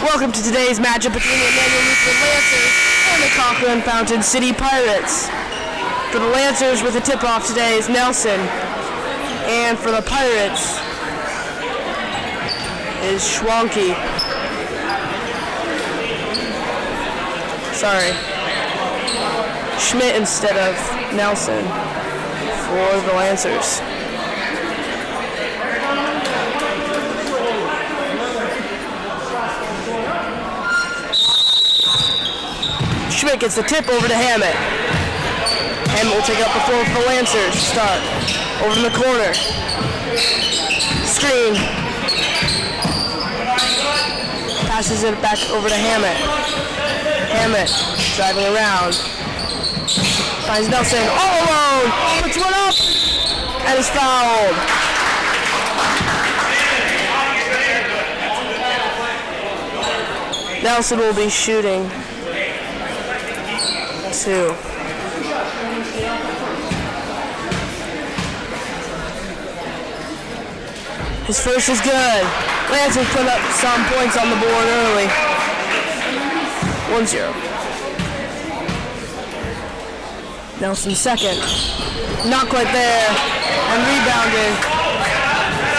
Welcome to today's matchup between the Emmanuel Lutheran Lancers and the Conklin Fountain City Pirates. For the Lancers with a tip-off today is Nelson, and for the Pirates is Schwanke. Sorry, Schmidt instead of Nelson for the Lancers. Schmidt gets the tip over to Hammett. Hammett will take up the floor for the Lancers. Start. Over in the corner. Screen. Passes it back over to Hammett. Hammett driving around. Finds Nelson all alone. Puts one up. And is fouled. Nelson will be shooting 2. His first is good. Lansing put up some points on the board early. 1-0. Nelson second. Not quite there. And rebounded.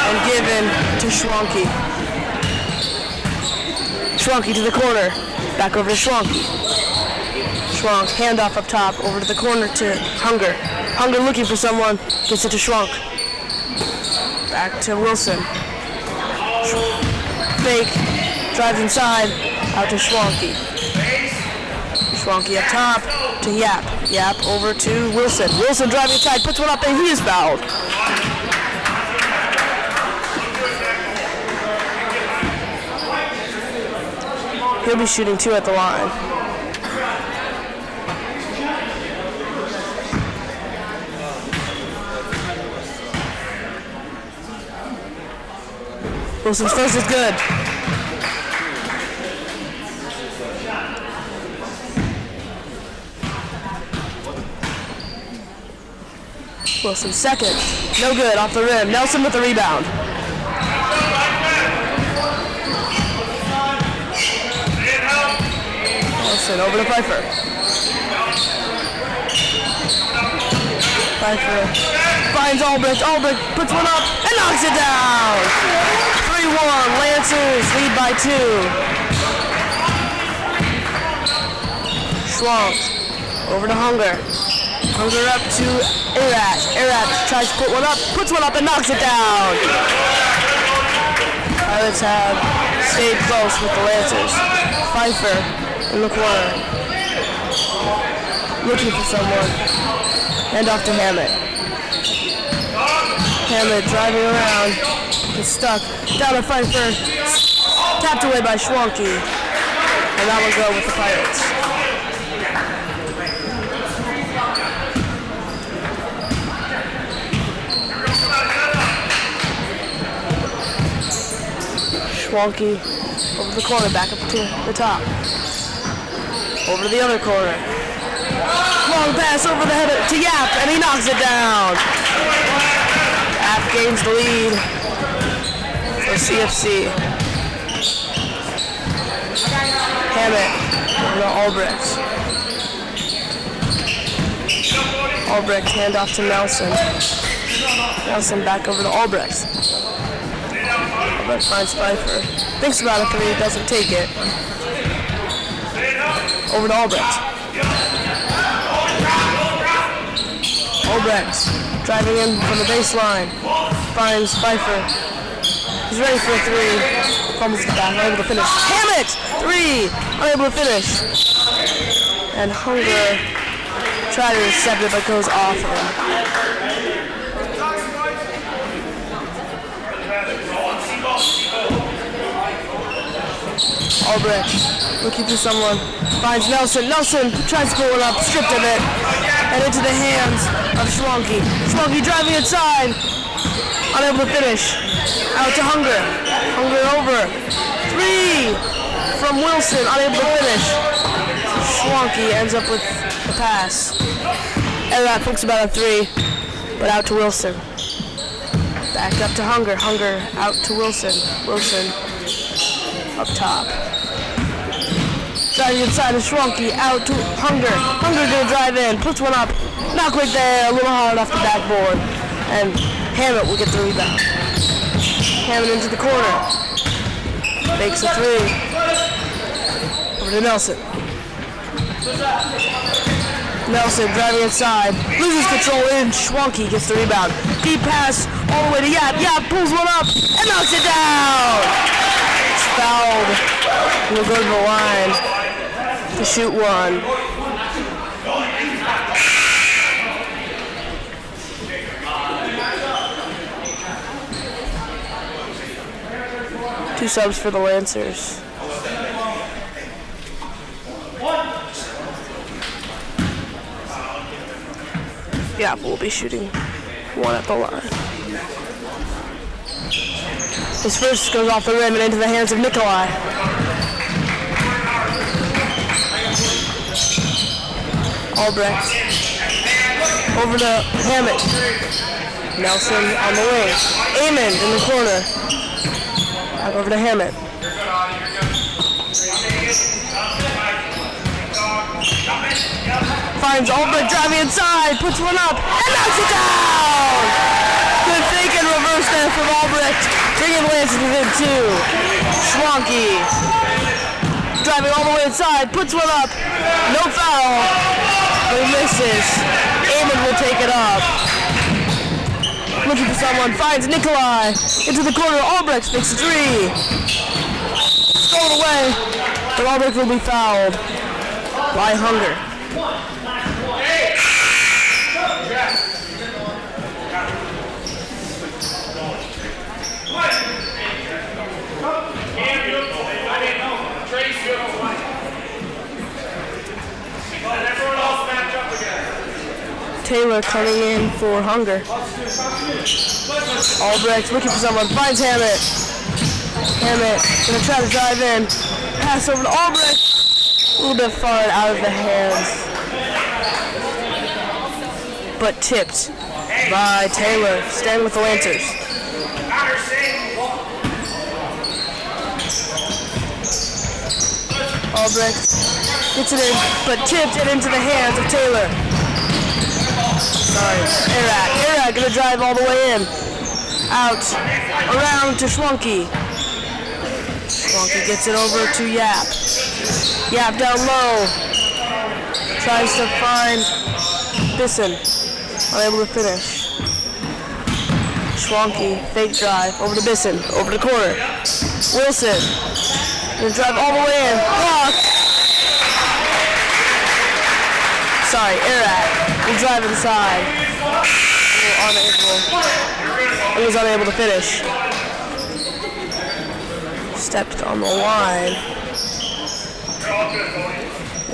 And given to Schwanke. Schwanke to the corner. Back over to Schwanke. Schwank, handoff up top, over to the corner to Hunger. Hunger looking for someone, gets it to Schwank. Back to Wilson. Fake, drives inside, out to Schwanke. Schwanke up top to Yap. Yap over to Wilson. Wilson driving inside, puts one up and he is fouled. He'll be shooting 2 at the line. Wilson's first is good. Wilson's second. No good, off the rim. Nelson with the rebound. Nelson over to Pfeiffer. Pfeiffer finds Albrecht. Albrecht puts one up and knocks it down. 3-1, Lancers lead by 2. Schwank over to Hunger. Hunger up to Erat. Erat tries to put one up, puts one up and knocks it down. Pirates have stayed close with the Lancers. Pfeiffer in the corner. Looking for someone. Hand off to Hammett. Hammett driving around. Is stuck. Down to Pfeiffer. Tapped away by Schwanke. And that will go with the Pirates. Schwanke over the corner, back up to the top. Over to the other corner. Long pass over the head to Yap, and he knocks it down. Yap gains the lead for CFC. Hammett over to Albrecht. Albrecht handoff to Nelson. Nelson back over to Albrecht. Albrecht finds Pfeiffer. Thinks about a 3, doesn't take it. Over to Albrecht. Albrecht driving in from the baseline. Finds Pfeiffer. He's ready for a 3. Fumbles the back, unable to finish. Hammett! 3! Unable to finish. And Hunger tried to intercept it, but goes off of him. Albrecht looking for someone. Finds Nelson. Nelson tries to pull one up, stripped of it, and into the hands of Schwanke. Schwanke driving inside. Unable to finish. Out to Hunger. Hunger over. 3 from Wilson. Unable to finish. Schwanke ends up with the pass. Erat thinks about a 3, but out to Wilson. Back up to Hunger. Hunger out to Wilson. Wilson up top. Driving inside to Schwanke, out to Hunger. Hunger gonna drive in, puts one up. Not quite there, a little hard off the backboard. And Hammett will get the rebound. Hammett into the corner. Makes a three. Over to Nelson. Nelson driving inside, loses control in, Schwanke gets the rebound. Deep pass all the way to Yap. Yap pulls one up and knocks it down. It's fouled. We'll go to the line to shoot one. Two subs for the Lancers. Yeah, we'll be shooting one at the line. His first goes off the rim and into the hands of Nikolai. Albrecht. Over to Hammett. Nelson on the wing. Amon in the corner. Back over to Hammett. Finds Albrecht driving inside, puts one up, and knocks it down! Good fake and reverse there from Albrecht, bringing Lancers within two. Schwanke driving all the way inside, puts one up, no foul, but he misses. Amon will take it up. Looking for someone, finds Nikolai into the corner. Albrecht makes a three. Stolen away, but Albrecht will be fouled by Hunger. Taylor coming in for Hunger. Albrecht looking for someone, finds Hammett. Hammett gonna try to drive in. Pass over to Albrecht. A little bit far out of the hands. But tipped by Taylor. Staying with the Lancers. Albrecht gets it in, but tipped and into the hands of Taylor. Sorry, Arak gonna drive all the way in. Out, around to Schwanke. Schwanke gets it over to Yap. Yap down low. Tries to find Bisson. Unable to finish. Schwanke, fake drive, over to Bisson, over the corner. Wilson, gonna drive all the way in. Blocked. Sorry, Arak will drive inside. He was unable to finish. Stepped on the line.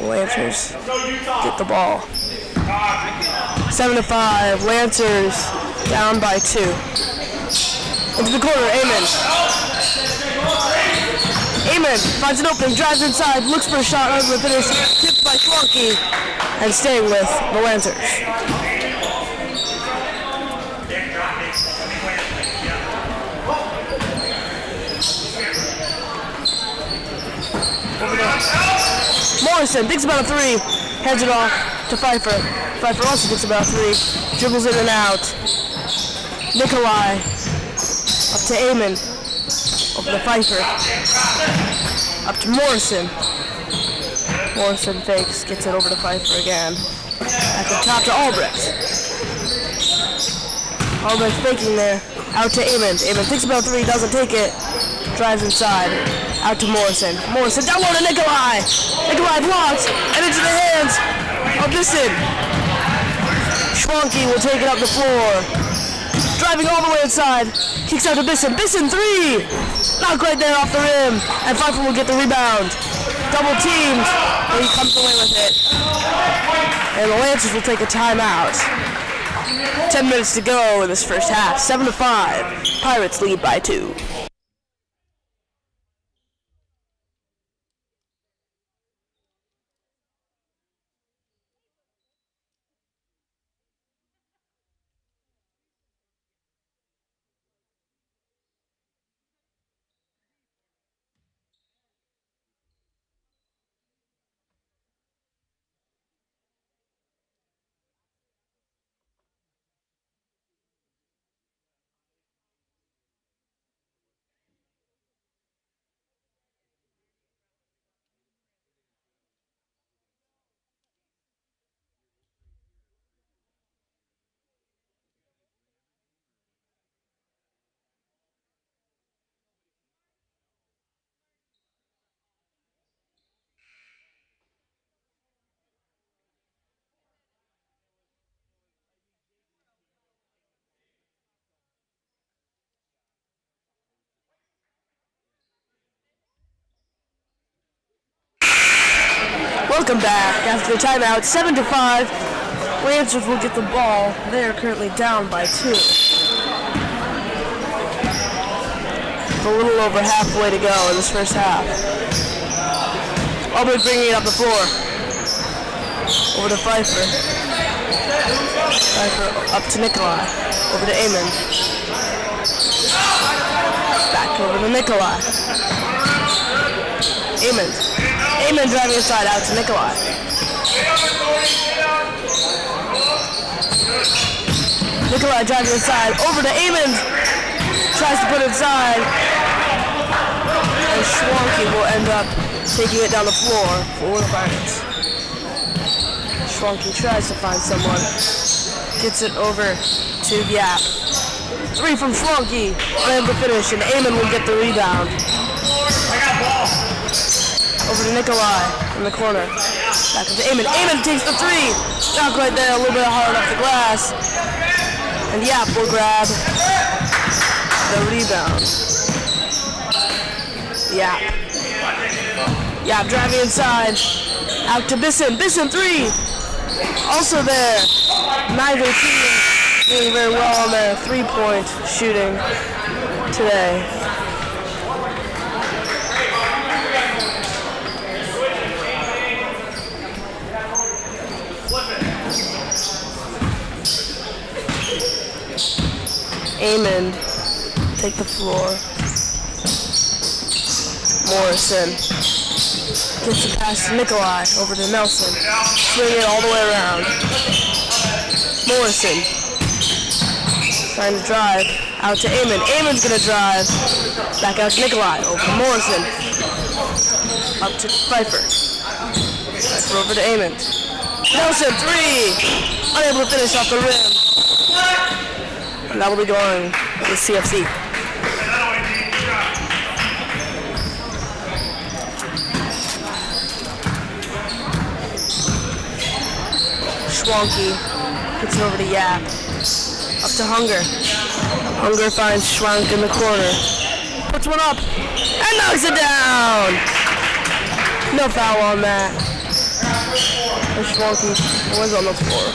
Lancers get the ball. 7-5. Lancers down by 2. Into the corner, Amon. Amon finds an opening, drives inside, looks for a shot, unable to finish. Tipped by Schwanke, and staying with the Lancers. Morrison thinks about a three, hands it off to Pfeiffer. Pfeiffer also thinks about a three, dribbles in and out. Nikolai up to Amon, over to Pfeiffer, up to Morrison. Morrison fakes, gets it over to Pfeiffer again. At the top to Albrecht. Albrecht faking there, out to Amon. Amon thinks about a three, doesn't take it, drives inside. Out to Morrison. Morrison down low to Nikolai. Nikolai blocks and into the hands of Bisson. Schwanke will take it up the floor. Driving all the way inside. Kicks out to Bisson. Bisson three. Not quite there off the rim. And Pfeiffer will get the rebound. Double teamed. And he comes away with it. And the Lancers will take a timeout. 10 minutes to go in this first half. 7-5. Pirates lead by 2. Welcome back after the timeout, 7-5. Lancers will get the ball. They are currently down by 2. A little over halfway to go in this first half. Auburn bringing it up the floor. Over to Pfeiffer. Pfeiffer up to Nikolai. Over to Amon. Back over to Nikolai. Amon. Amon driving inside out to Nikolai. Nikolai driving inside over to Amon. Tries to put it inside. And Schwanke will end up taking it down the floor for the Pirates. Schwanke tries to find someone. Gets it over to Yap. 3 from Schwanke. Unable to finish, and Amon will get the rebound. Over to Nikolai in the corner. Back to Amon. Amon takes the 3. Not quite there, a little bit hard off the glass. And Yap will grab the rebound. Yap. Yap driving inside. Out to Bisson. Bisson 3. Also there. Neither team doing very well on their 3-point shooting today. Amon take the floor. Morrison gets the pass to Nikolai over to Nelson. Swing it all the way around. Morrison trying to drive out to Amon. Amon's gonna drive back out to Nikolai. Over to Morrison. Up to Pfeiffer. Pfeiffer over to Amon. Nelson 3. Unable to finish off the rim. And that will be going to CFC. Schwanke gets it over to Yap. Up to Hunger. Hunger finds Schwanke in the corner. Puts one up and knocks it down. No foul on that. And Schwanke was on the floor.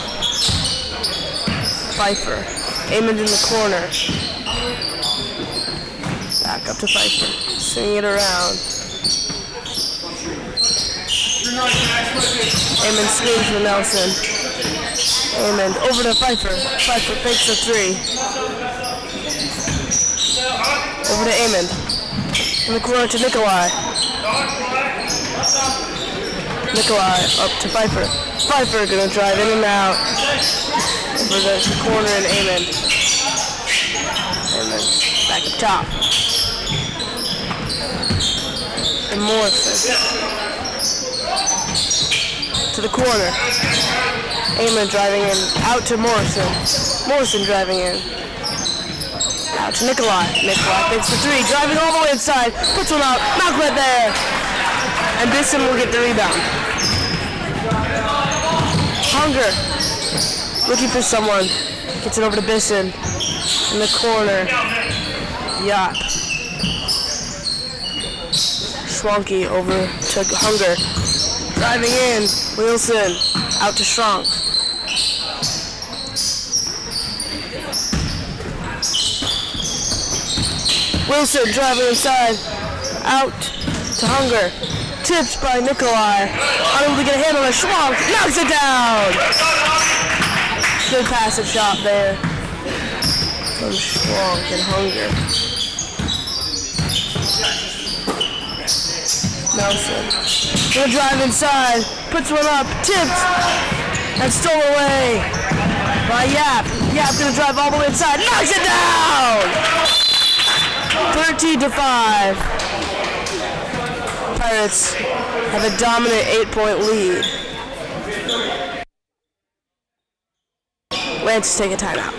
Pfeiffer. Amon's in the corner. Back up to Pfeiffer. Swinging it around. Amon screams for Nelson. Amon over to Pfeiffer. Pfeiffer fakes the 3. Over to Amon. In the corner to Nikolai. Nikolai up to Pfeiffer. Pfeiffer gonna drive in and out. Over the corner and Amon. Amon back up top. And Morrison. To the corner. Amon driving in. Out to Morrison. Morrison driving in. Out to Nikolai. Nikolai takes the 3. Driving all the way inside. Puts one up. Not quite there. And Bisson will get the rebound. Hunger. Looking for someone. Gets it over to Bisson. In the corner. Yap. Schwanke over to Hunger. Driving in. Wilson. Out to Schrank. Wilson driving inside. Out to Hunger. Tipped by Nikolai. Unable to get a hand on it. Schwank knocks it down. Good passive shot there from Schwank and Hunger. Nelson gonna drive inside, puts one up, tipped, and stole away by Yap. Yap gonna drive all the way inside, knocks it down! 13-5. Pirates have a dominant 8-point lead. Lance take a timeout.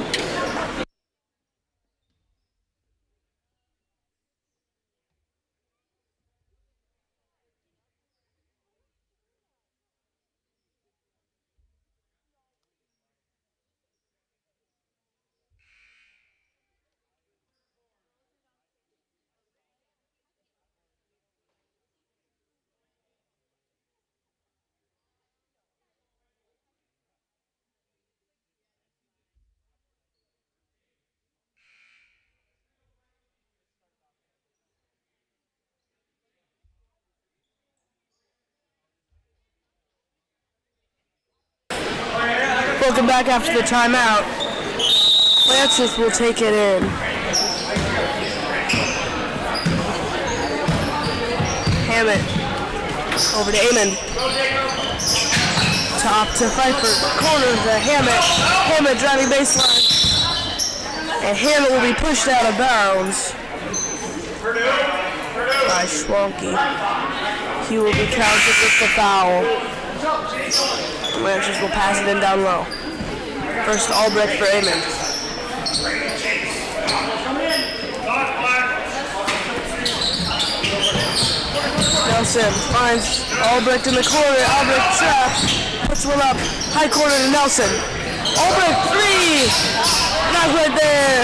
Welcome back after the timeout. Lancers will take it in. Hammett. Over to Amon. Top to Pfeiffer. Corner to Hammett. Hammett driving baseline. And Hammett will be pushed out of bounds by Schwanke. He will be counted with the foul. The Lancers will pass it in down low. First Albrecht for Amon. Nelson finds Albrecht in the corner. Albrecht trapped. Puts one up. High corner to Nelson. Albrecht 3! Not right there.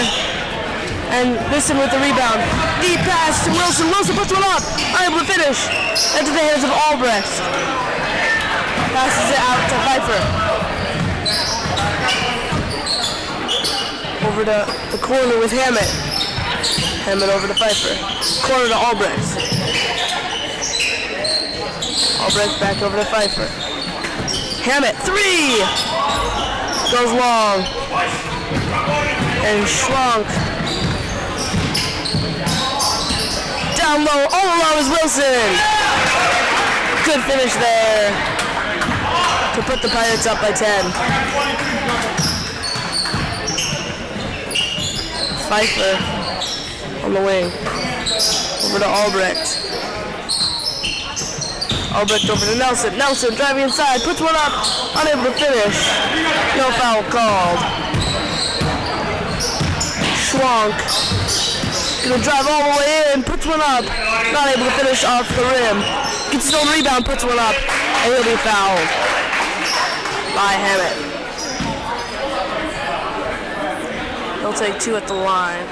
And Wilson with the rebound. Deep pass to Wilson. Wilson puts one up. Unable to finish. Into the hands of Albrecht. Passes it out to Pfeiffer. Over to the corner with Hammett. Hammett over to Pfeiffer. Corner to Albrecht. Albrecht back over to Pfeiffer. Hammett, 3! Goes long. And Schwank. Down low, all alone is Wilson. Good finish there to put the Pirates up by 10. Pfeiffer on the wing. Over to Albrecht. Albrecht over to Nelson. Nelson driving inside, puts one up, unable to finish. No foul called. Schwank gonna drive all the way in, puts one up, not able to finish off the rim. Gets his own rebound, puts one up, and he'll be fouled by Hammett. He'll take 2 at the line.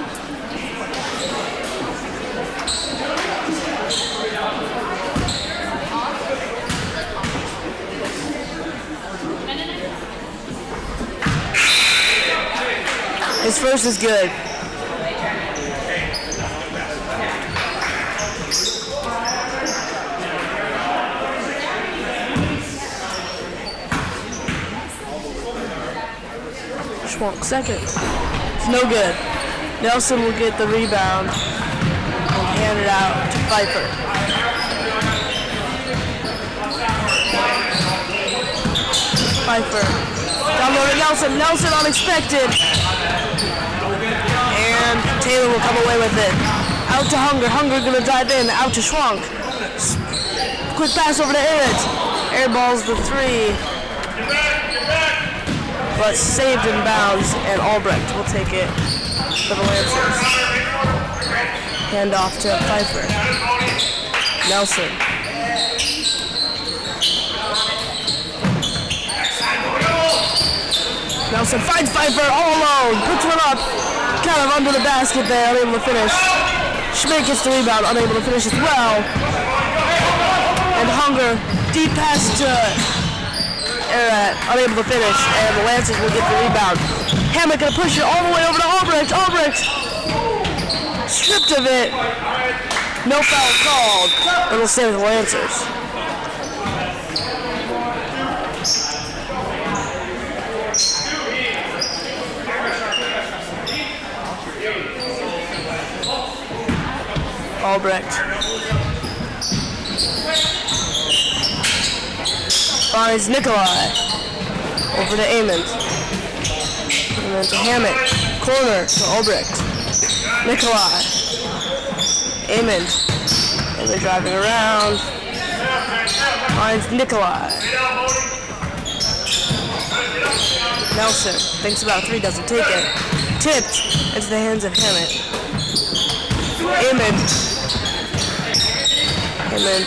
His first is good. Schwank second. It's no good. Nelson will get the rebound and hand it out to Pfeiffer. Pfeiffer. Down low to Nelson. Nelson unexpected. And Taylor will come away with it. Out to Hunger. Hunger gonna dive in. Out to Schwank. Quick pass over to Aaron. Airballs the 3. But saved in bounds, and Albrecht will take it for the Lancers. Hand off to Pfeiffer. Nelson. Nelson finds Pfeiffer all alone, puts one up, kind of under the basket there, unable to finish. Schmidt gets the rebound, unable to finish as well. And Hunger, deep pass to Erat, unable to finish, and the Lancers will get the rebound. Hammett gonna push it all the way over to Albrecht. Albrecht stripped of it. No foul called. It'll save the Lancers. Albrecht finds Nikolai. Over to Amon. Amon to Hammett. Corner to Albrecht. Nikolai. Amon. And they're driving around. Finds Nikolai. Nelson thinks about 3, doesn't take it. Tipped into the hands of Hammett. Amon. Amon.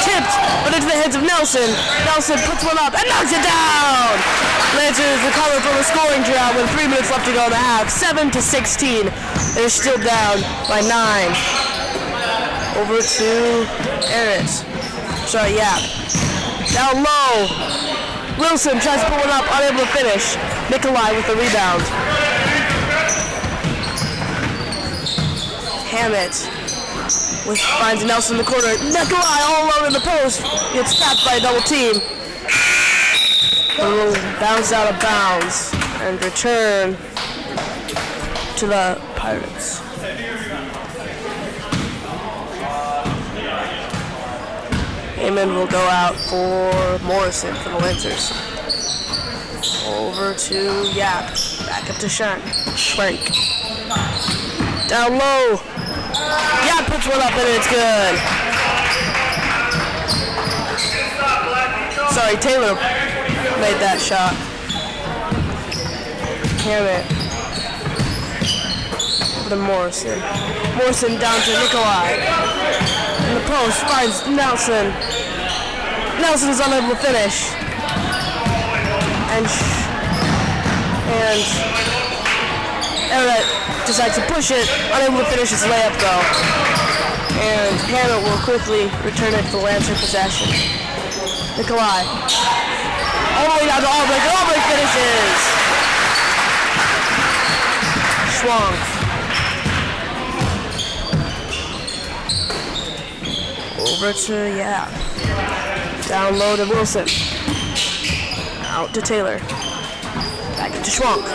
Tipped, but into the hands of Nelson. Nelson puts one up and knocks it down. Lancers recover from a scoring drought with 3 minutes left to go in the half. 7-16. They're still down by 9. Over to Eris. Sorry, yeah. Down low. Wilson tries to pull it up, unable to finish. Nikolai with the rebound. Hammett finds Nelson in the corner. Nikolai all alone in the post. Gets tapped by a double team. bounce out of bounds and return to the Pirates. Heyman will go out for Morrison for the Lancers. Over to Yap. Back up to Schwenk. Down low. Yap puts one up and it's good. Sorry, Taylor made that shot. Hammett. Over to Morrison. Morrison down to Nikolai. In the post, finds Nelson. Nelson is unable to finish. And Everett decides to push it, unable to finish his layup though. And Hammett will quickly return it to Lancer possession. Nikolai. All the way down to Albrecht. Albrecht finishes. Schwank. Over to Yap. Down low to Wilson. Out to Taylor. Back into Schwank.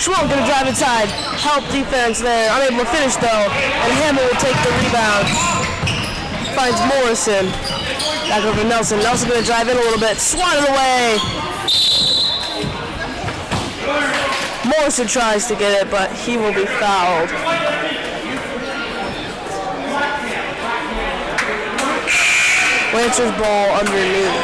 Schwank gonna drive inside. Help defense there. Unable to finish though. And Hammett will take the rebound. Finds Morrison. Back over to Nelson. Nelson gonna drive in a little bit. Swatted away. Morrison tries to get it, but he will be fouled. Lancer's ball underneath.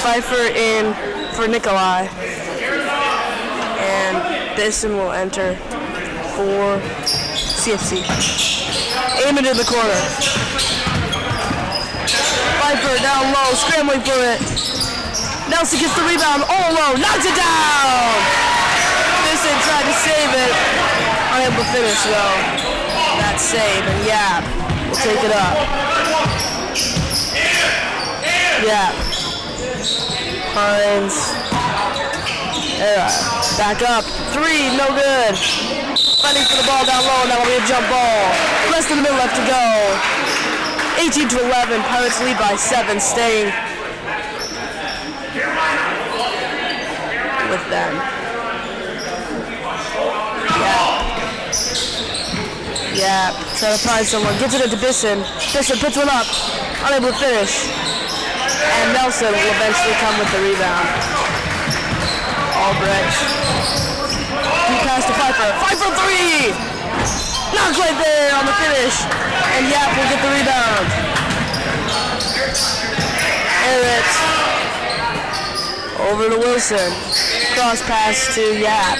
Pfeiffer in for Nikolai. And Bisson will enter for CFC. Aiming in the corner. Pfeiffer down low, scrambling for it. Nelson gets the rebound, all low, knocks it down! Bisson tried to save it. Unable to finish though. That save, and Yap will take it up. Yap. Hines. Back up. Three, no good. Fighting for the ball down low, and that'll be a jump ball. Less than a minute left to go. 18-11, Pirates lead by 7, staying with them. Yeah, trying to find someone. Gets it into Bisson. Bisson puts one up. Unable to finish. And Nelson will eventually come with the rebound. Albrecht. Deep pass to Pfeiffer. Pfeiffer three! Not quite there on the finish. And Yap will get the rebound. Everett. Over to Wilson. Cross pass to Yap.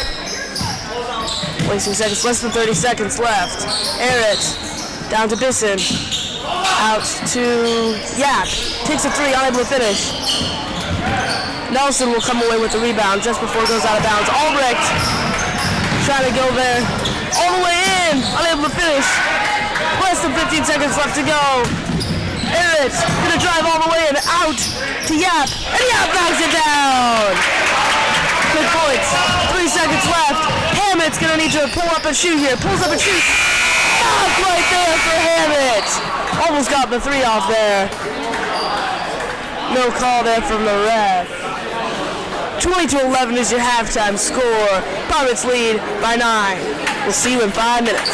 Wasting seconds, less than 30 seconds left. Errit, down to Bisson. Out to Yap. Takes a three, unable to finish. Nelson will come away with the rebound just before it goes out of bounds. Albrecht trying to go there. All the way in, unable to finish. Less than 15 seconds left to go. Errit gonna drive all the way in, out to Yap. And Yap knocks it down. Good points. 3 seconds left. Hammett's gonna need to pull up and shoot here. Pulls up and shoots. Not right there for Hammett. Almost got the three off there. No call there from the ref. 20-11 is your halftime score. Pirates lead by 9. We'll see you in 5 minutes.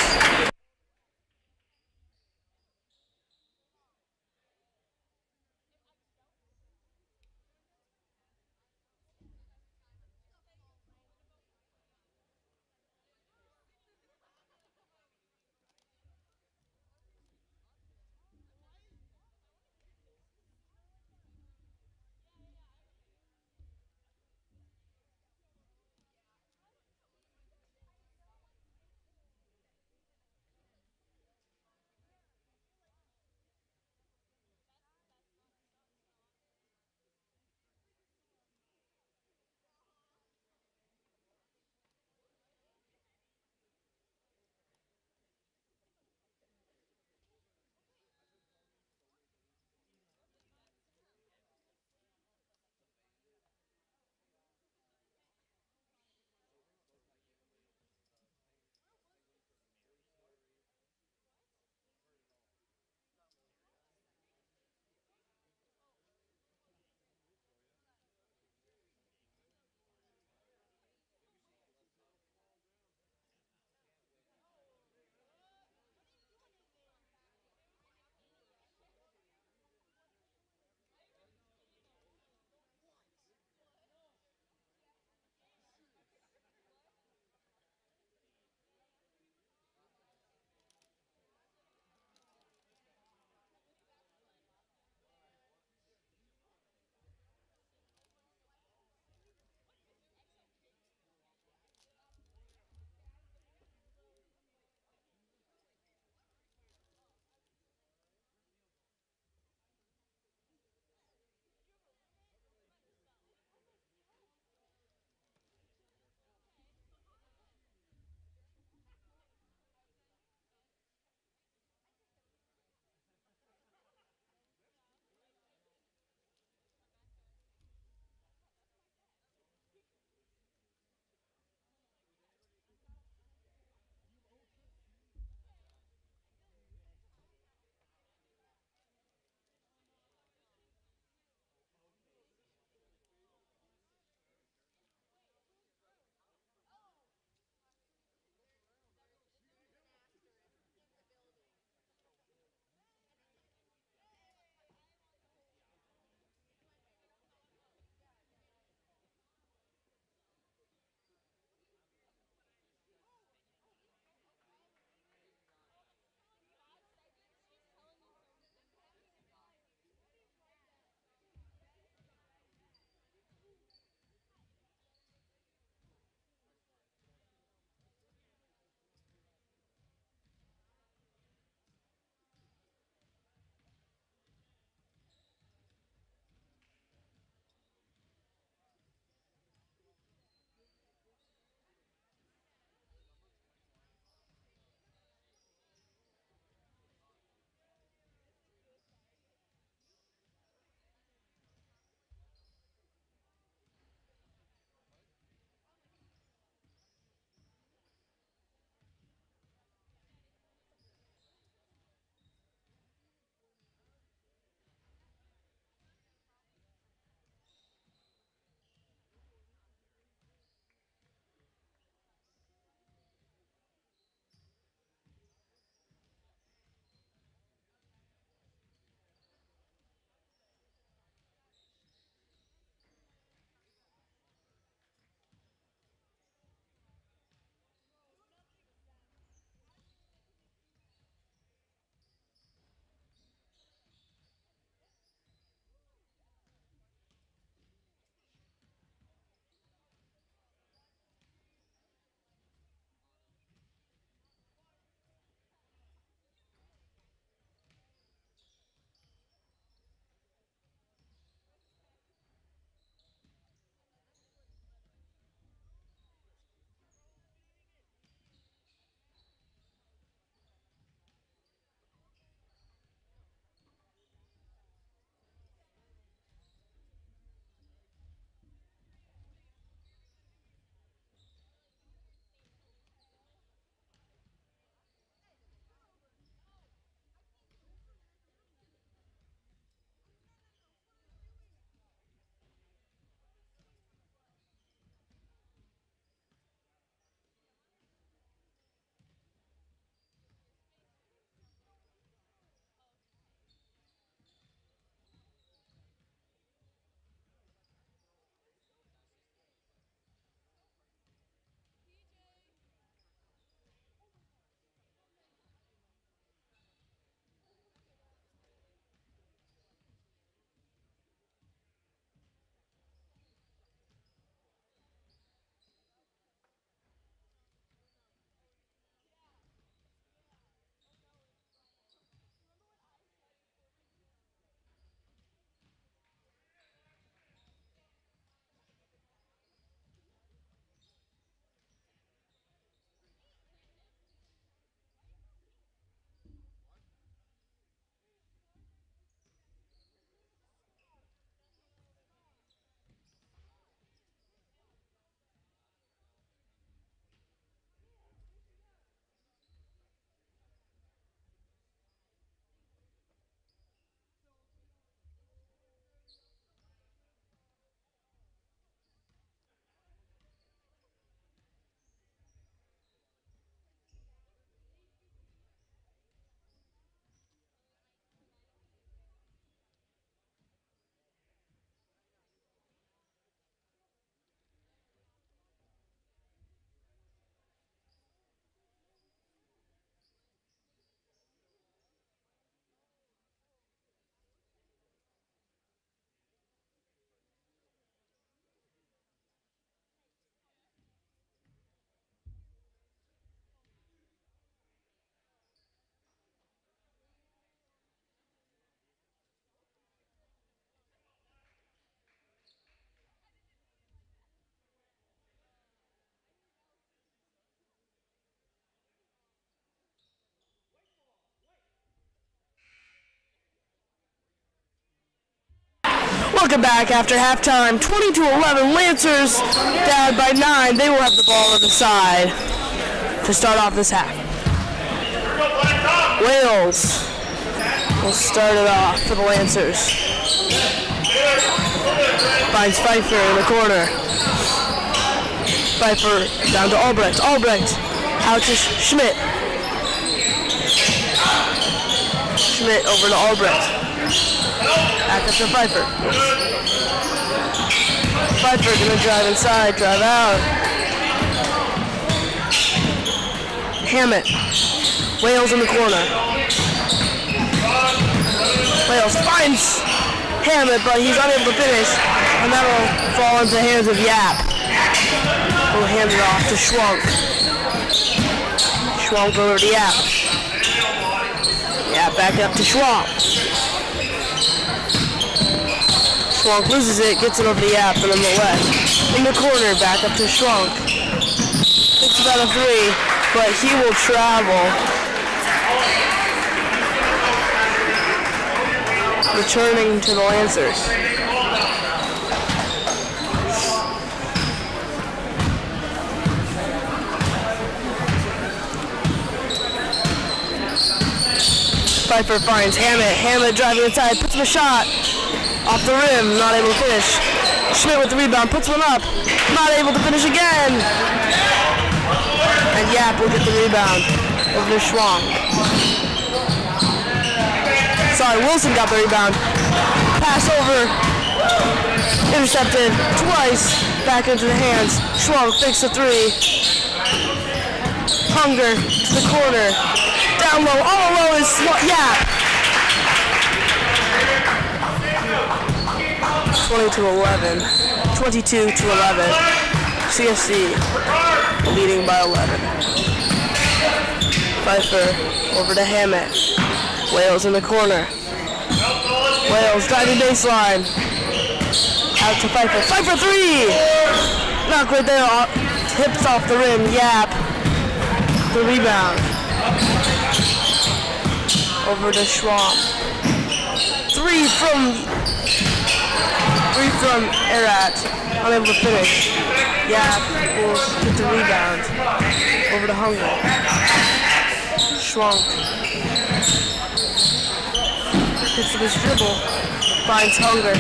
Welcome back after halftime. 20-11. Lancers down by 9. They will have the ball on the side to start off this half. Wales will start it off for the Lancers. Finds Pfeiffer in the corner. Pfeiffer down to Albrecht. Albrecht out to Schmidt. Schmidt over to Albrecht. Back up to Pfeiffer. Pfeiffer gonna drive inside, drive out. Hammett. Wales in the corner. Wales finds Hammett, but he's unable to finish, and that'll fall into the hands of Yap. We'll hand it off to Schwank. Schwank over to Yap. Yap back up to Schwank. Schwank loses it, gets it over to Yap, and on the left. In the corner, back up to Schwank. It's about a 3, but he will travel. Returning to the Lancers. Pfeiffer finds Hammett. Hammett driving inside, puts him a shot. Off the rim, not able to finish. Schmidt with the rebound, puts one up. Not able to finish again. And Yap will get the rebound over to Schwank. Sorry, Wilson got the rebound. Pass over. Intercepted twice. Back into the hands. Schwank fakes the 3. Hunger to the corner. Down low. All low is Yap. 20-11. 22-11. CFC leading by 11. Pfeiffer over to Hammett. Wales in the corner. Wales driving baseline. Out to Pfeiffer. Pfeiffer 3! Not quite there. Tips off the rim. Yap. The rebound. Over to Schwab. 3 from Erat. Unable to finish. Yap will get the rebound. Over to Hunger. Schwank. Hits with his dribble, finds Hunger.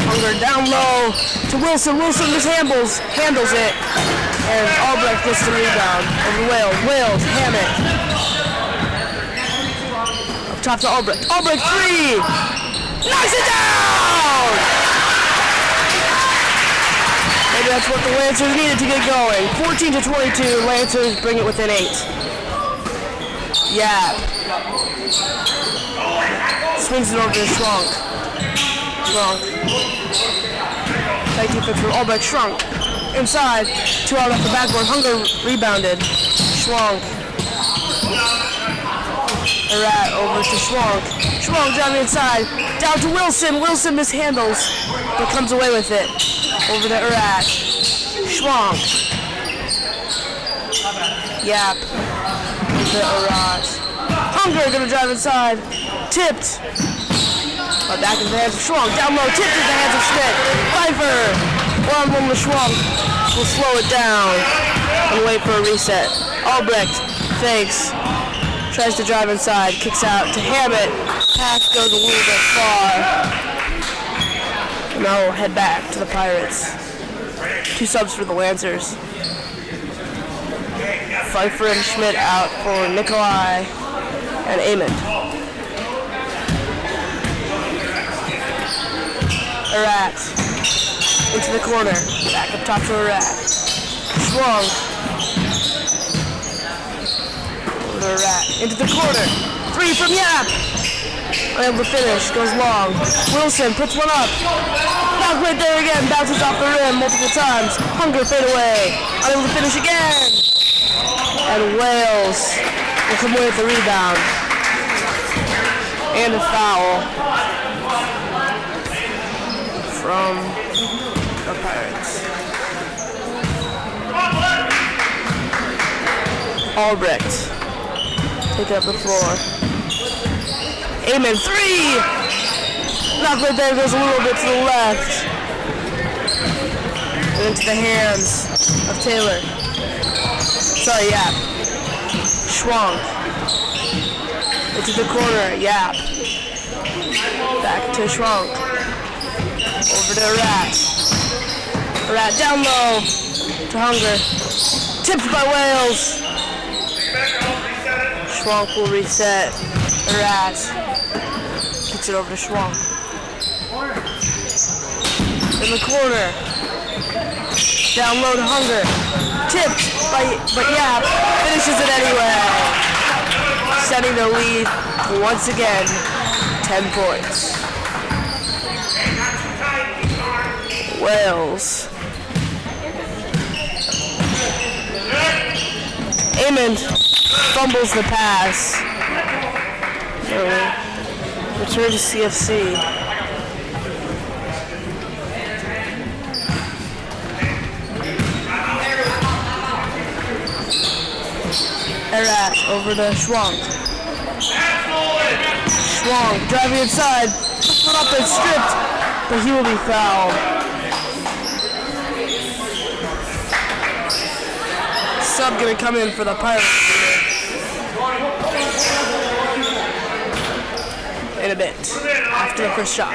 Hunger down low to Wilson. Wilson just handles it. And Albrecht gets the rebound over Wales. Wales, Hammett. Up top to Albrecht. Albrecht 3! Knocks it down! Maybe that's what the Lancers needed to get going. 14-22, Lancers bring it within 8. Yeah. Swings it over to Schwank. Tight defense from Albrecht. Shrunk. Inside. 2 out off the backboard. Hunger rebounded. Schwank. Erat over to Schwank. Schwank driving inside. Down to Wilson. Wilson mishandles, but comes away with it. Over to Erat. Schwank. Yap. Into Erat. Hunger gonna drive inside. Tipped. Back into the hands of Schwank. Down low. Tipped into the hands of Schmidt. Pfeiffer. 1-1 with Schwank. Will slow it down and wait for a reset. Albrecht fakes. Tries to drive inside. Kicks out to Hammett. Pass goes a little bit far. And now we'll head back to the Pirates. 2 subs for the Lancers. Pfeiffer and Schmidt out for Nikolai and Amond. Erat into the corner. Back up top to Erat. Swung. Over to Erat. Into the corner. 3 from Yap. Unable to finish. Goes long. Wilson puts one up. Not quite there again. Bounces off the rim multiple times. Hunger fade away. Unable to finish again. And Wales will come away with the rebound. And a foul from the Pirates. Albrecht Take up the floor. Amen. 3! Knock right there, goes a little bit to the left. And into the hands of Taylor. Sorry, Yap. Schwank. Into the corner, Yap. Back to Schwank. Over to Rat. Rat down low to Hunger. Tipped by Wales. Schwank will reset. Rat kicks it over to Schwank. In the corner. Down low to Hunger. Tipped but Yap finishes it anyway. Setting the lead once again. 10 points. Wales. Amond fumbles the pass. Return to CFC. Erat over to Schwank. Schwank driving inside. Put up and stripped, but he will be fouled. Sub gonna come in for the Pirates in a bit after the first shot.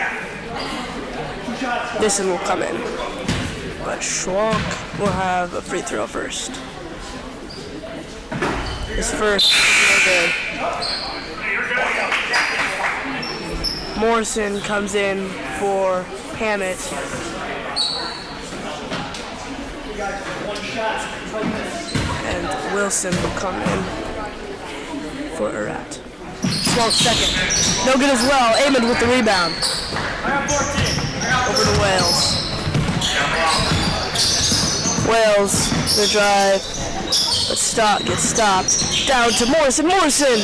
This one will come in, but Schwank will have a free throw first. His first is no good. Morrison comes in for Hammett. And Wilson will come in for Erat. Schwank second. No good as well. Amond with the rebound. Over to Wales. Wales, the drive. But gets stopped. Down to Morrison. Morrison!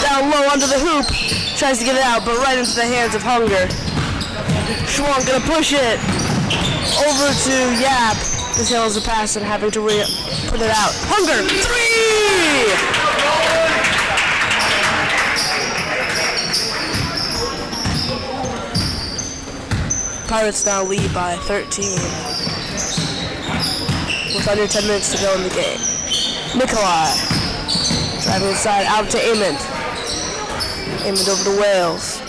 Down low under the hoop. Tries to get it out, but right into the hands of Hunger. Schwank gonna push it. Over to Yap. This handles the pass and having to put it out. Hunger! 3! Pirates now lead by 13. With under 10 minutes to go in the game. Nikolai. Driving inside, out to Amond. Amond over to Wales.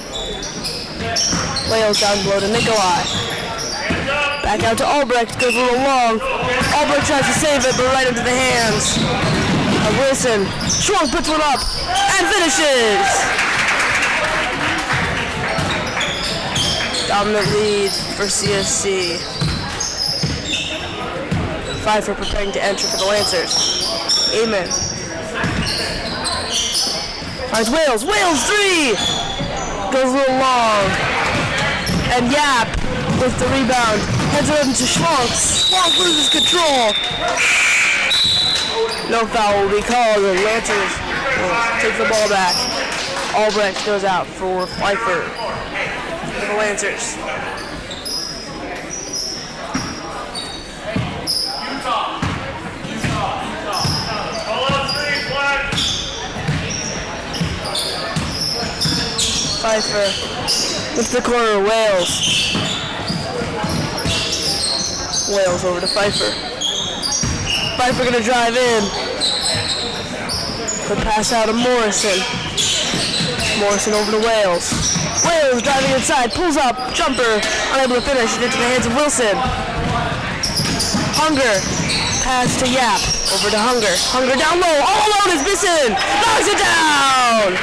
Wales down below to Nikolai. Back out to Albrecht, goes a little long. Albrecht tries to save it, but right into the hands of Wilson. Schwank puts one up and finishes! Dominant lead for CSC. Pfeiffer preparing to enter for the Lancers. Amen. Finds Wales. Wales 3! Goes a little long. And Yap with the rebound. Heads it over to Schwank. Schwank loses control. No foul will be called. The Lancers will take the ball back. Albrecht goes out for Pfeiffer for the Lancers. Pfeiffer with the corner, Wales. Wales over to Pfeiffer. Pfeiffer gonna drive in. Good pass out to Morrison. Morrison over to Wales. Wales driving inside, pulls up, jumper, unable to finish, into the hands of Wilson. Hunger, pass to Yap, over to Hunger. Hunger down low, all alone is missing, knocks it down!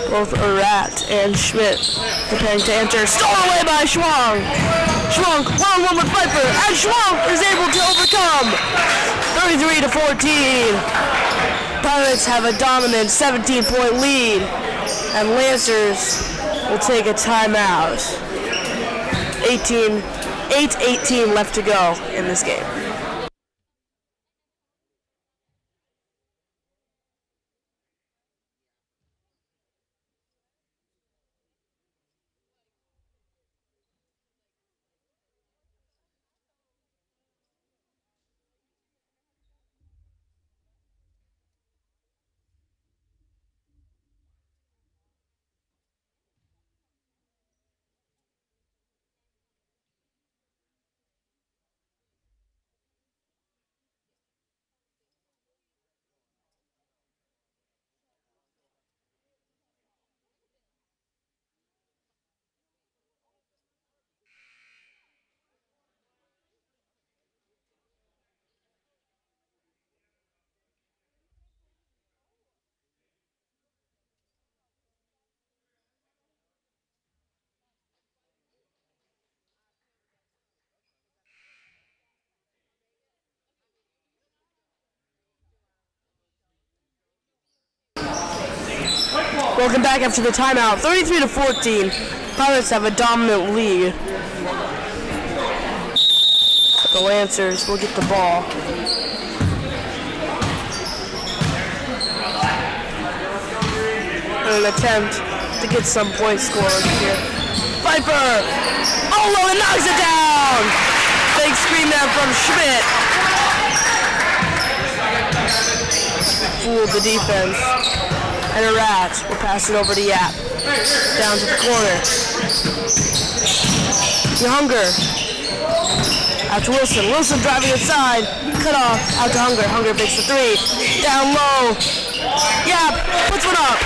Both Erat and Schmidt preparing to enter. Stolen away by Schwank. Schwank one-on-one with Pfeiffer, and Schwank is able to overcome. 33-14. Pirates have a dominant 17-point lead, and Lancers will take a timeout. 8:18 left to go in this game. Welcome back after the timeout. 33-14. Pirates have a dominant lead. The Lancers will get the ball. In an attempt to get some points scored here. Pfeiffer! Oh, no, and knocks it down! Big screen there from Schmidt. Fooled the defense. And a rat will pass it over to Yap. Down to the corner. Younger. Out to Wilson. Wilson driving inside. Cut off. Out to Hunger. Hunger makes the three. Down low. Yap puts one up.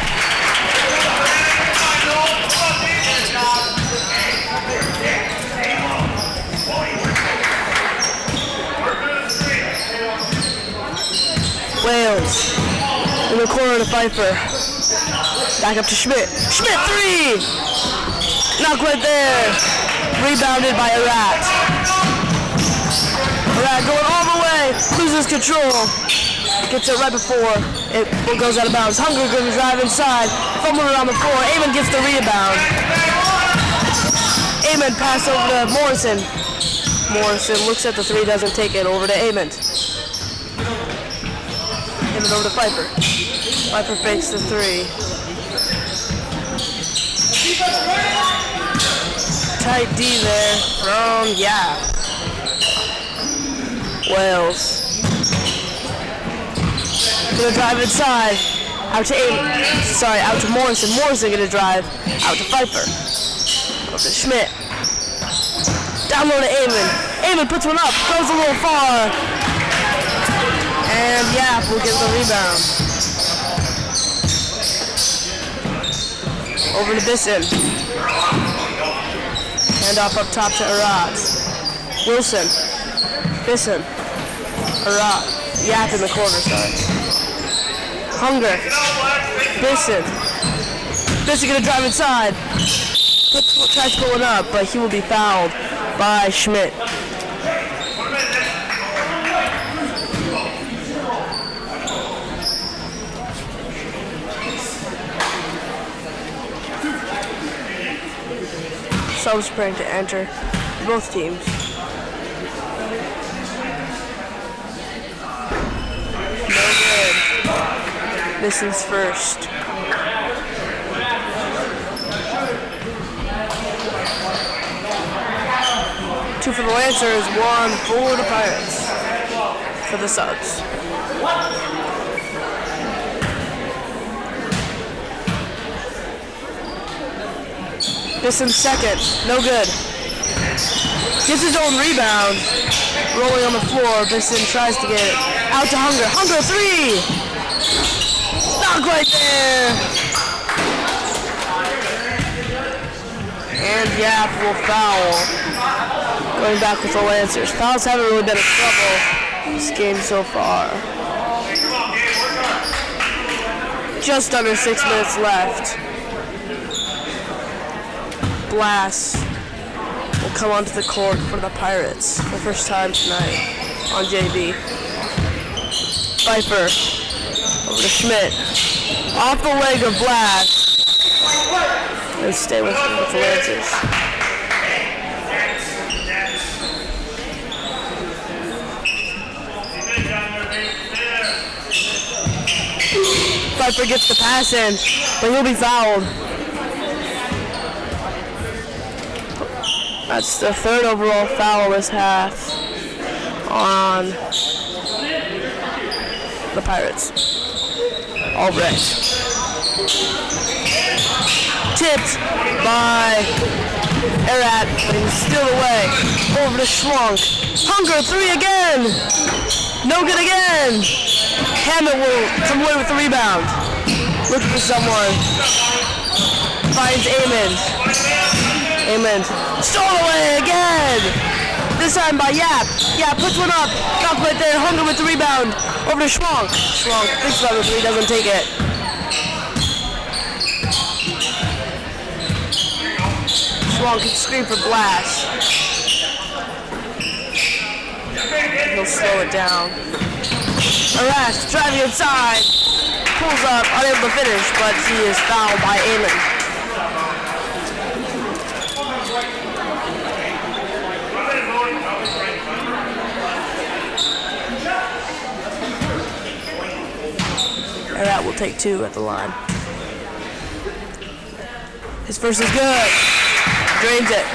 Wales. In the corner to Pfeiffer. Back up to Schmidt. Schmidt three! Not quite there. Rebounded by Arat. Arat going all the way. Loses control. Gets it right before it goes out of bounds. Hunger going to drive inside. Fumbling around the floor. Amon gets the rebound. Amon pass over to Morrison. Morrison looks at the three, doesn't take it. Over to Amon. Amon over to Pfeiffer. Pfeiffer fakes the three. Tight D there from Yap. Wales. Gonna drive inside. Out to out to Morrison. Morrison gonna drive. Out to Pfeiffer. Up to Schmidt. Down low to Amon. Amon puts one up. Goes a little far. And Yap will get the rebound. Over to Bisson. Hand off up top to Arat. Wilson. Bisson. Arat. Yap in the corner, sorry. Hunger. Bisson. Bisson gonna drive inside. Tries pulling up, but he will be fouled by Schmidt. Subs preparing to enter both teams. No good. Bisson's first. Two for the Lancers, one for the Pirates. For the subs. Bisson second, no good. Gets his own rebound. Rolling on the floor, Bisson tries to get it. Out to Hunger. Hunger three! Not quite there! And Yap will foul. Going back with the Lancers. Fouls haven't really been a trouble this game so far. Just under 6 minutes left. Blass will come onto the court for the Pirates for the first time tonight on JV. Pfeiffer over to Schmidt. Off the leg of Blass. And stay with the Lancers. Pfeiffer gets the pass in, but he'll be fouled. That's the third overall foul this half on the Pirates. Albrecht. Tipped by Arat, but he's still away. Over to Schwank. Hunger, three again! No good again! Hammett will come away with the rebound. Looking for someone. Finds Amon. Amon. Stolen away again! This time by Yap. Yap puts one up. Not quite there. Hunger with the rebound. Over to Schwank. Schwank thinks about the three, doesn't take it. Schwank can screen for Blass. He'll slow it down. Arrest, driving inside. pulls up, unable to finish, but he is fouled by Amon. And that will take 2 at the line. His first is good. Drains it.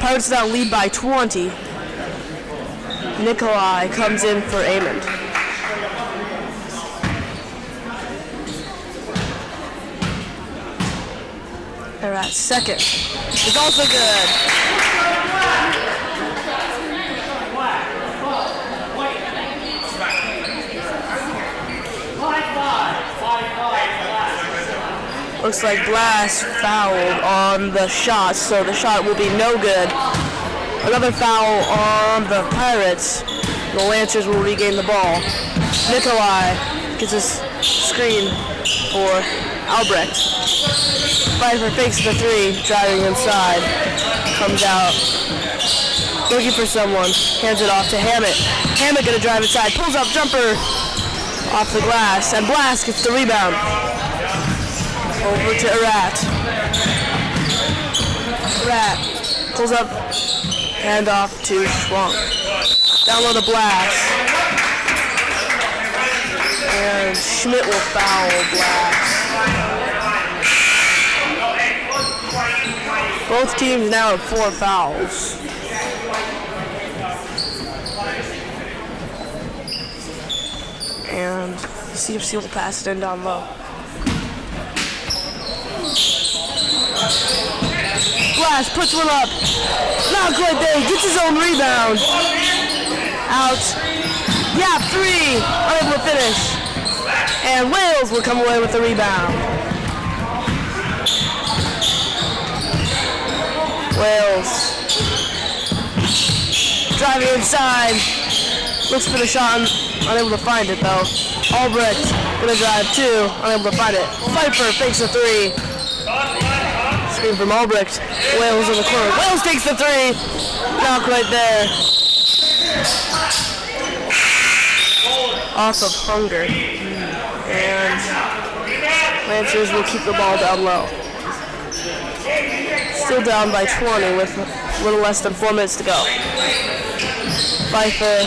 Pirates now lead by 20. Nikolai comes in for Amon. They're at second. It's also good. Looks like Blast fouled on the shot, so the shot will be no good. Another foul on the Pirates. The Lancers will regain the ball. Nikolai gets a screen for Albrecht. Pfeiffer fakes the 3, driving inside. Comes out, looking for someone. Hands it off to Hammett. Hammett gonna drive inside. Pulls up jumper off the glass, and Blast gets the rebound. Over to Erat. Erat pulls up, hand off to Schwank. Down low to Blast. And Schmidt will foul Blast. Both teams now have 4 fouls. And CFC will pass it in down low. Blast puts one up. Not quite there. Gets his own rebound. Out. Yap, 3. Unable to finish. And Wales will come away with the rebound. Wales. Driving inside. Looks for the shot. Unable to find it though. Albrecht gonna drive 2. Unable to find it. Pfeiffer fakes a 3. Screen from Albrecht. Wales in the corner. Wales takes the 3. Knock right there. Off of Hunger. And Lancers will keep the ball down low. Still down by 20 with a little less than 4 minutes to go. Pfeiffer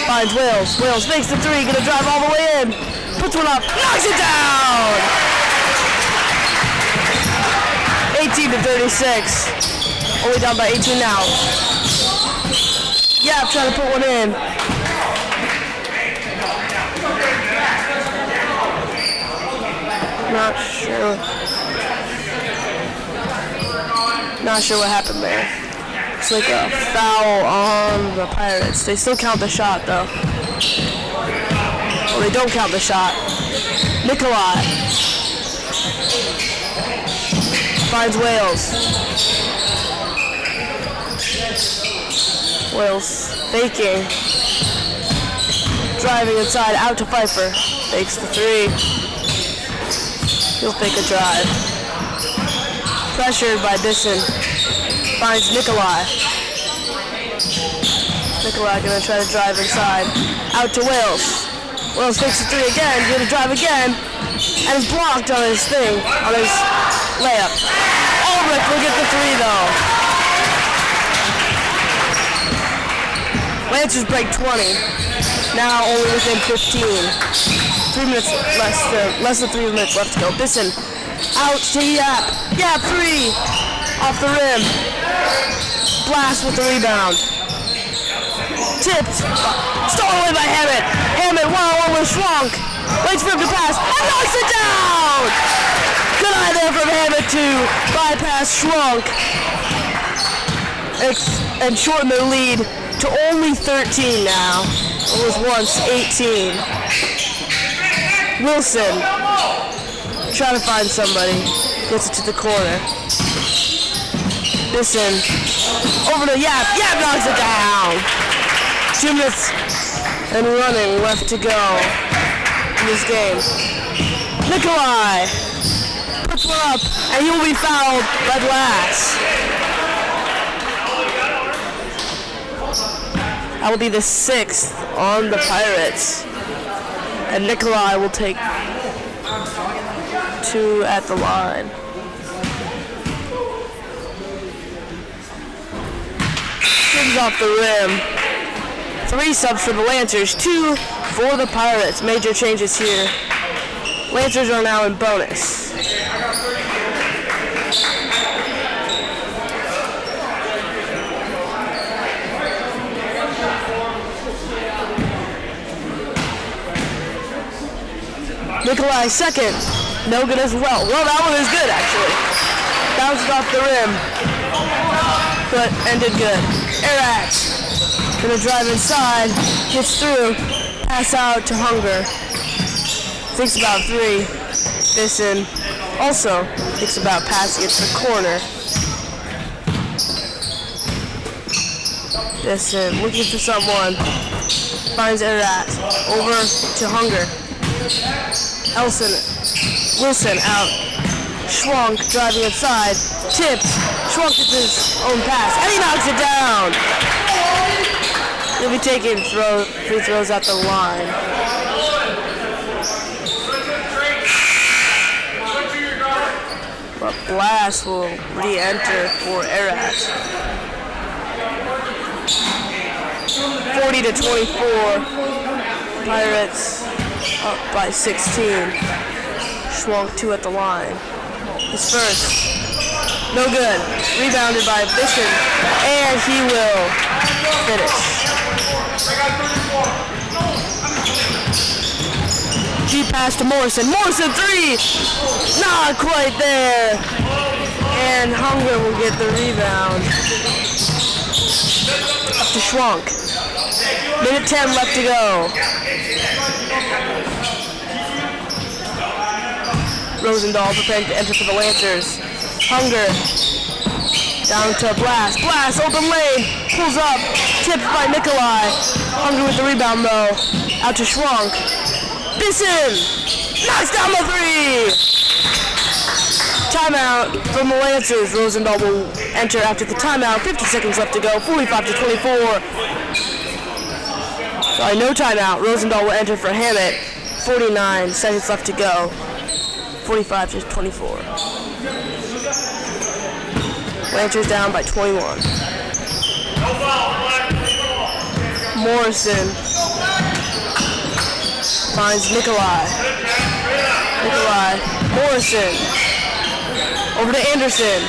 finds Wales. Wales makes the 3. Gonna drive all the way in. Puts one up. Knocks it down! 18-36. Only down by 18 now. Yap trying to put one in. Not sure what happened there. It's like a foul on the Pirates. They still count the shot though. Well, they don't count the shot. Nikolai finds Wales. Wales faking. Driving inside, out to Pfeiffer. Fakes the 3. He'll fake a drive. Pressured by Bisson. Finds Nikolai. Nikolai gonna try to drive inside. Out to Wales. Wales fakes the 3 again, gonna drive again. And is blocked on his thing, on his layup. Albrecht will get the 3 though. Lancers break 20. Now only within 15. 3 minutes less than 3 minutes left to go. Bisson out to Yap. Yap 3 off the rim. Blast with the rebound. Tipped. Stolen away by Hammett. Hammett 1-on-1 with Schwank. Waits for him to pass and knocks it down. Good eye there from Hammett to bypass Schwank and shorten their lead to only 13 now. It was once 18. Wilson trying to find somebody. Gets it to the corner. Bisson over to Yap. Yap knocks it down. 2 minutes and running left to go in this game. Nikolai puts one up and he will be fouled by Glass. That will be the 6th on the Pirates. And Nikolai will take 2 at the line. Spins off the rim. 3 subs for the Lancers, 2 for the Pirates. Major changes here. Lancers are now in bonus. Nikolai second, no good as well. Well, that one is good actually. Bounced off the rim, but ended good. ILHS gonna drive inside, gets through, pass out to Hunger. Thinks about 3. Bisson also thinks about passing it to the corner. Bisson looking for someone, finds ILHS, over to Hunger. Wilson out. Schwank driving inside. Tips. Schwank gets his own pass. And he knocks it down. He'll be taking free throws at the line. But Blast will re-enter for ILHS. 40-24. Pirates up by 16. Schwank 2 at the line. His first. No good. Rebounded by Bisson. And he will finish. Deep pass to Morrison. Morrison 3! Not quite there. And Hunger will get the rebound. Up to Schwank. Minute 10 left to go. Rosendahl preparing to enter for the Lancers. Hunger down to Blast. Blast, open lane, pulls up, tipped by Nikolai. Hunger with the rebound though. Out to Schwank. Bisson knocks down the 3. Timeout from the Lancers. Rosendahl will enter after the timeout. 50 seconds left to go. 45-24. Sorry, no timeout. Rosendahl will enter for Hammett. 49 seconds left to go. 45-24. Lancers down by 21. Morrison finds Nikolai. Morrison over to Anderson.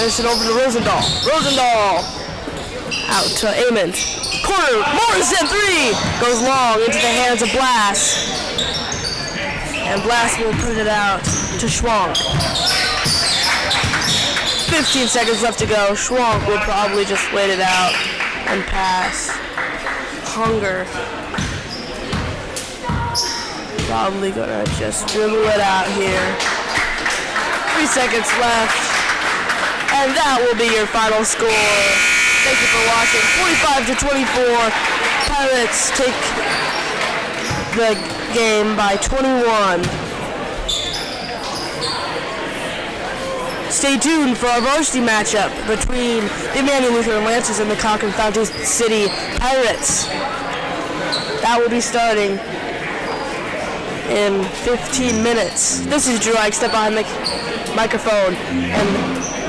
Anderson over to Rosendahl. Out to Amond. Corner. Morrison 3 goes long into the hands of Blast. And Blast will put it out to Schwank. 15 seconds left to go. Schwank will probably just wait it out and pass. Hunger. Probably gonna just dribble it out here. 3 seconds left. And that will be your final score. Thank you for watching. 45-24. Pirates take the game by 21. Stay tuned for our varsity matchup between the Emmanuel Lutheran Lancers and the Cochran Fountain City Pirates. That will be starting in 15 minutes. This is Drew Ike, step behind the microphone, and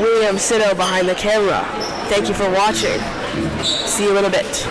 William Sitto behind the camera. Thank you for watching. See you in a bit.